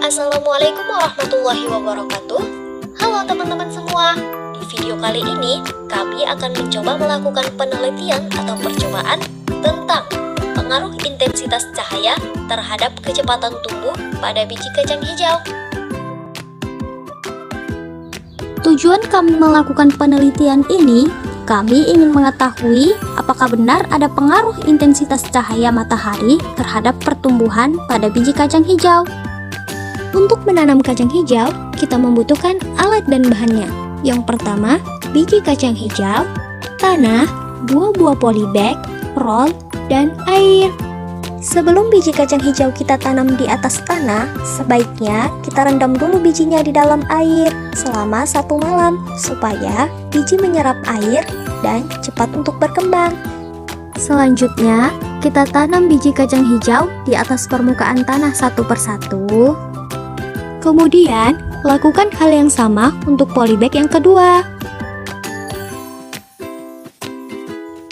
Assalamualaikum warahmatullahi wabarakatuh. Halo teman-teman semua. Di video kali ini, kami akan mencoba melakukan penelitian atau percobaan tentang pengaruh intensitas cahaya terhadap kecepatan tumbuh pada biji kacang hijau. Tujuan kami melakukan penelitian ini, kami ingin mengetahui apakah benar ada pengaruh intensitas cahaya matahari terhadap pertumbuhan pada biji kacang hijau. Untuk menanam kacang hijau, kita membutuhkan alat dan bahannya. Yang pertama, biji kacang hijau, tanah, 2 buah polybag, roll, dan air. Sebelum biji kacang hijau kita tanam di atas tanah, sebaiknya kita rendam dulu bijinya di dalam air selama 1 malam supaya biji menyerap air dan cepat untuk berkembang. Selanjutnya, kita tanam biji kacang hijau di atas permukaan tanah satu persatu. Kemudian, lakukan hal yang sama untuk polybag yang kedua.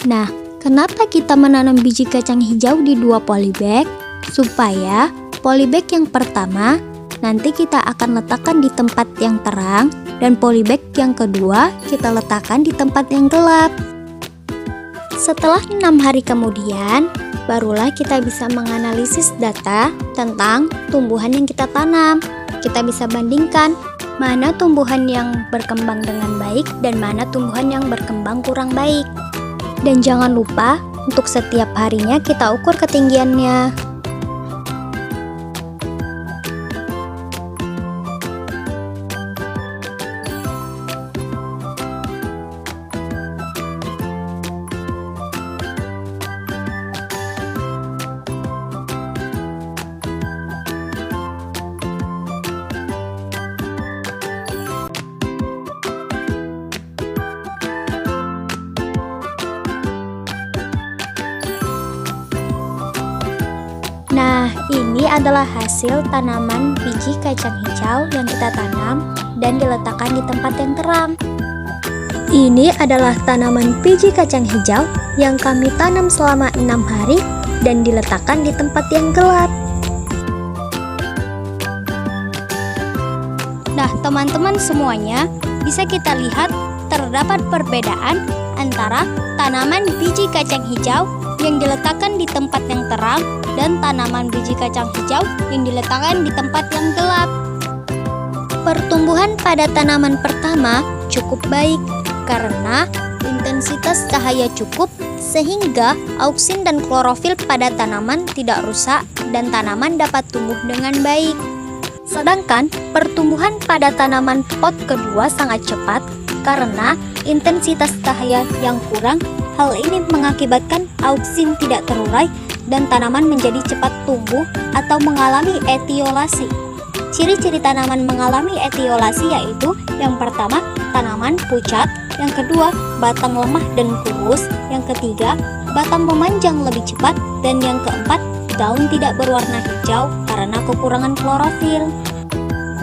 Nah, kenapa kita menanam biji kacang hijau di 2 polybag? Supaya polybag yang pertama nanti kita akan letakkan di tempat yang terang dan polybag yang kedua kita letakkan di tempat yang gelap. Setelah 6 hari kemudian, barulah kita bisa menganalisis data tentang tumbuhan yang kita tanam. Kita bisa bandingkan mana tumbuhan yang berkembang dengan baik dan mana tumbuhan yang berkembang kurang baik. Dan jangan lupa untuk setiap harinya kita ukur ketinggiannya. Nah, ini adalah hasil tanaman biji kacang hijau yang kita tanam dan diletakkan di tempat yang terang. Ini adalah tanaman biji kacang hijau yang kami tanam selama 6 hari dan diletakkan di tempat yang gelap. Nah, teman-teman semuanya, bisa kita lihat terdapat perbedaan antara tanaman biji kacang hijau yang diletakkan di tempat yang terang dan tanaman biji kacang hijau yang diletakkan di tempat yang gelap. Pertumbuhan pada tanaman pertama cukup baik karena intensitas cahaya cukup sehingga auksin dan klorofil pada tanaman tidak rusak dan tanaman dapat tumbuh dengan baik. Sedangkan pertumbuhan pada tanaman pot kedua sangat cepat karena intensitas cahaya yang kurang. Hal ini mengakibatkan auksin tidak terurai dan tanaman menjadi cepat tumbuh atau mengalami etiolasi. Ciri-ciri tanaman mengalami etiolasi yaitu yang pertama, tanaman pucat, yang kedua, batang lemah dan kurus, yang ketiga, batang memanjang lebih cepat, dan yang keempat, daun tidak berwarna hijau karena kekurangan klorofil.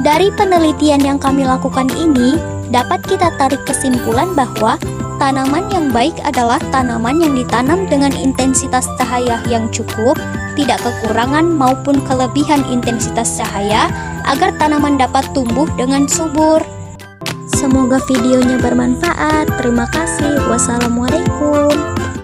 Dari penelitian yang kami lakukan ini, dapat kita tarik kesimpulan bahwa tanaman yang baik adalah tanaman yang ditanam dengan intensitas cahaya yang cukup, tidak kekurangan maupun kelebihan intensitas cahaya, agar tanaman dapat tumbuh dengan subur. Semoga videonya bermanfaat. Terima kasih. Wassalamualaikum.